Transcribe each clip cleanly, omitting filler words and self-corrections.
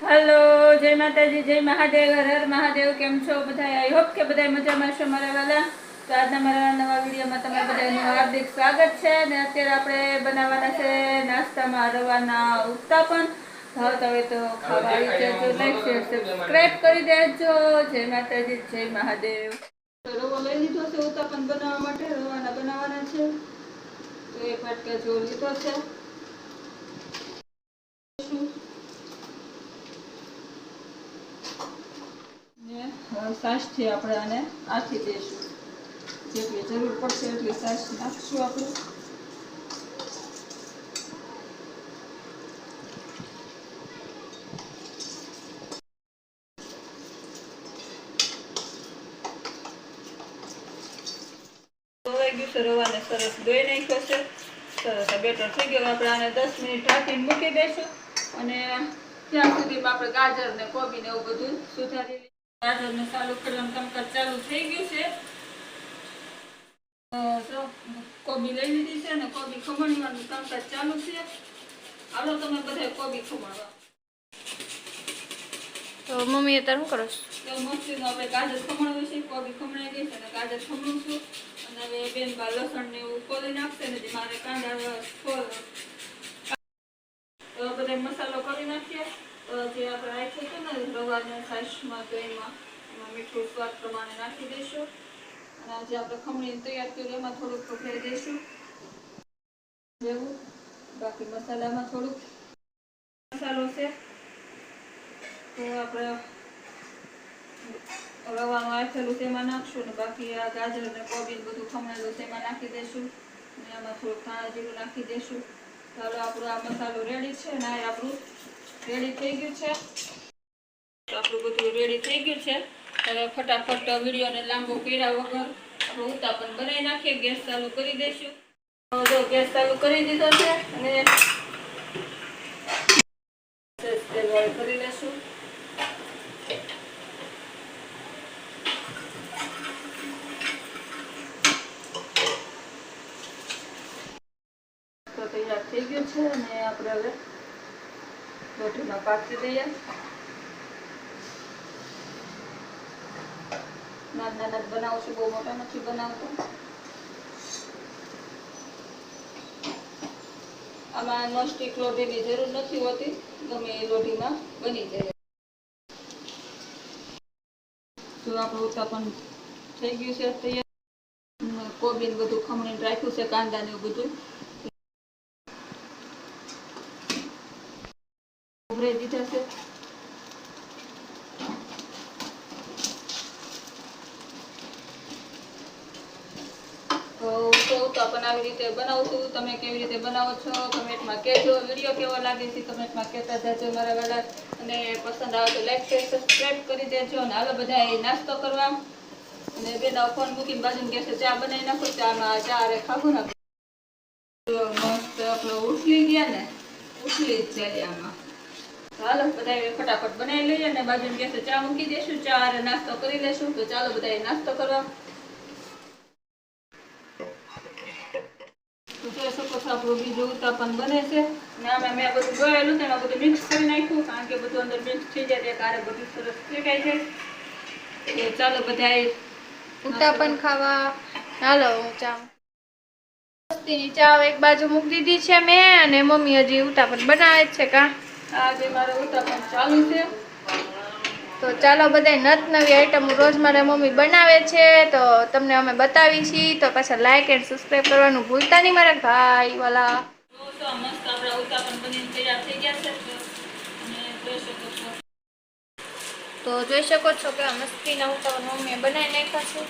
Hello जय माताजी जय महादेव हर हर महादेव केम छो बधाई आई होप के बधाई मजामां छो मारा वाला। तो આજના મારા નવા વિડીયોમાં તમારા બધાનું હાર્દિક સ્વાગત છે અને અત્યારે આપણે બનાવવાના છે નાસ્તામાં રવાના ઉત્તાપન। ભાવતા હોય તો ખાવા આવી જજો, લાઈક શેર સબસ્ક્રાઇબ કરી દેજો। જય માતાજી જય મહાદેવ। રવો લઈ લીધો છે ઉત્તાપન બનાવવા માટે, રવાના બનાવવાના છે તો એક વાટકા જેવો લીધો છે। છાશથી આપણે આને આથી દઈશું, જેટલી જરૂર પડશે એટલી છાશ નાખશું આપણે। ધોવાઈ ગયું છે, રવાને સરસ ધોઈ નાખ્યો છે, સરસ બેટર થઈ ગયો। આપણે આને 10 મિનિટ ઢાંકીને મૂકી દઈશું અને ત્યાં સુધીમાં આપણે ગાજર ને કોબી ને એવું બધું સુધારી લઈશું। ગાજર ને ચાલુ કરવાનું કામકાજ ચાલુ થઈ ગયું છે। કોબી લઈ લીધી છે અને કોબી ખમણવાનું કામકાજ ચાલુ છે। હાલો તમે બધા કોબી ખમણવા। તો મમ્મી અત્યારે શું કરો છો? તો મસ્તીનું આપણે ગાજર ખમણવું છે, કોબી ખમણાઈ ગઈ છે અને ગાજર ખમણું છું અને હવે બેન બા લસણ ને એવું ખોલી નાખશે ને મારે કાંદા બધા મસાલો કરી નાખીએ। જે આપણે રાખ્યું હતું ને રવાને છાશમાં તો એમાં મીઠું સ્વાદ પ્રમાણે નાખી દઈશું અને જે આપણે ખમણી તૈયાર કર્યું એમાં થોડુંક ભરી દઈશું જેવું। બાકી મસાલામાં થોડુંક મસાલો છે તો આપણે રવાનું આથેલું તેમાં નાખશું ને બાકી આ ગાજર ને કોબી બધું ખમણેલું તેમાં નાખી દઈશું અને એમાં થોડુંક ધાણા જીરું નાખી દઈશું। ચાલો આપણો આ મસાલો રેડી છે ને આ આપણું રેડી થઈ ગયું છે। આપણું બધું રેડી થઈ ગયું છે। હવે ફટાફટ વિડીયોને લાંબો કર્યા વગર આપણે ઉત્તાપન બનાવી નાખીએ। ગેસ ચાલુ કરી દઈશું। જો ગેસ ચાલુ કરી દીધો છે અને તેલ વાળું કરી લઈશું। તો તૈયાર થઈ ગયું છે અને આપણે હવે રોટીમાં પાથરી દઈએ। નાના બનાવું છું, બહુ મોટા નથી બનાવતો। આમાં નોનસ્ટિક લોઢીની જરૂર નથી હોતી, ગમે એ લોઢીમાં બની જાય। જો આપણું ઉત્તાપન થઈ ગયું છે તૈયાર। કોબી બધું ખમણીને રાખ્યું છે, કાંદા ને બધું ઉભરાઈ દીધા છે। ઉત્તાપન આવી રીતે બનાવું છું, તમે કેવી રીતે બનાવો છો કમેન્ટમાં કહેજો। વિડીયો કેવો લાગે છે કમેન્ટમાં કહેતા જજો મારા વાલા અને પસંદ આવે તો લાઈક શેર સબસ્ક્રાઇબ કરી દેજો। અને હાલો બધા નાસ્તો કરવા અને બેના ફોન મૂકીને બાજુમાં ગેસે ચા બનાવી નાખો। ચામાં ચા રે ખાવું ને મસ્ત આપણે ઉછલી ગયા ને ઉછલી જ જાય આમાં। હાલો બધા ફટાફટ બનાવી લઈએ અને બાજુમાં ગેસે ચા મૂકી દઈશું, ચા રે નાસ્તો કરી લેશું। તો ચાલો બધા નાસ્તો કરવા। જોઈ શકો છો આપણું બીજું ઉત્તાપન બને છે અને આમાં મેં બધું ગળેલું તેમાં બધું મિક્સ કરી નાખ્યું, કારણ કે બધું અંદર મિક્સ થઈ જાય ત્યારે બધું સરસ ફેંકાઈ જાય। તો ચાલો બધા ઉત્તાપન ખાવા હાલો। હું ચા મસ્તીની ચા એક બાજુ મૂકી દીધી છે મેં અને મમ્મી હજી ઉત્તાપન બનાવે છે। કા આજે મારો ઉત્તાપન ચાલુ છે। તો ચાલો બધા નત નવી આઈટમ રોજ મારા મમ્મી બનાવે છે તો તમને અમે બતાવી છીએ। તો પાછા લાઈક એન્ડ સબસ્ક્રાઇબ કરવાનું ભૂલતા નહીં મારા ભાઈ વાલા। તો મસ્ત આપણા ઉત્તાપન બનીને તૈયાર થઈ ગયા છે અને જોઈ શકો છો। તો જોઈ શકો છો કે મસ્તીના ઉત્તાપન મમ્મીએ બનાવી નાખ્યા છે।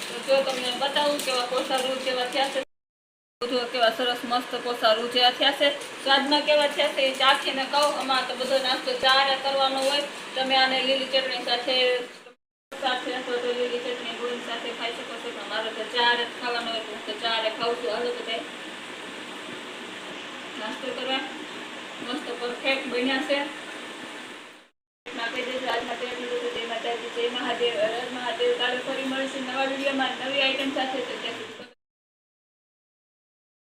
તો જો તમને બતાવું કેવા કોસા રૂ જેવા થયા છે, બધું કેવા સરસ મસ્ત કોસા રૂ જેવા થયા છે। સ્વાદમાં કેવા થયા છે એ ચાખીને કહો। આમાં તો બધો નાસ્તો ચારે કરવાનો હોય, તમે આને લીલી ચટણી સાથે અથવા તો લીલી ચટણી ગોળી સાથે ખાઈ શકો છો, પણ મારે તો ચારે ખાવાનો હોય તો ચારે ખાઉં છું। હાલો બધા નાસ્તો કરવા મસ્ત પરફેક્ટ બન્યા છે। જય માતાજી જય મહાદેવ હર હર મહાદેવ। કાલે ફરી મળીશું નવા વિડીયોમાં નવી આઈટમ સાથે।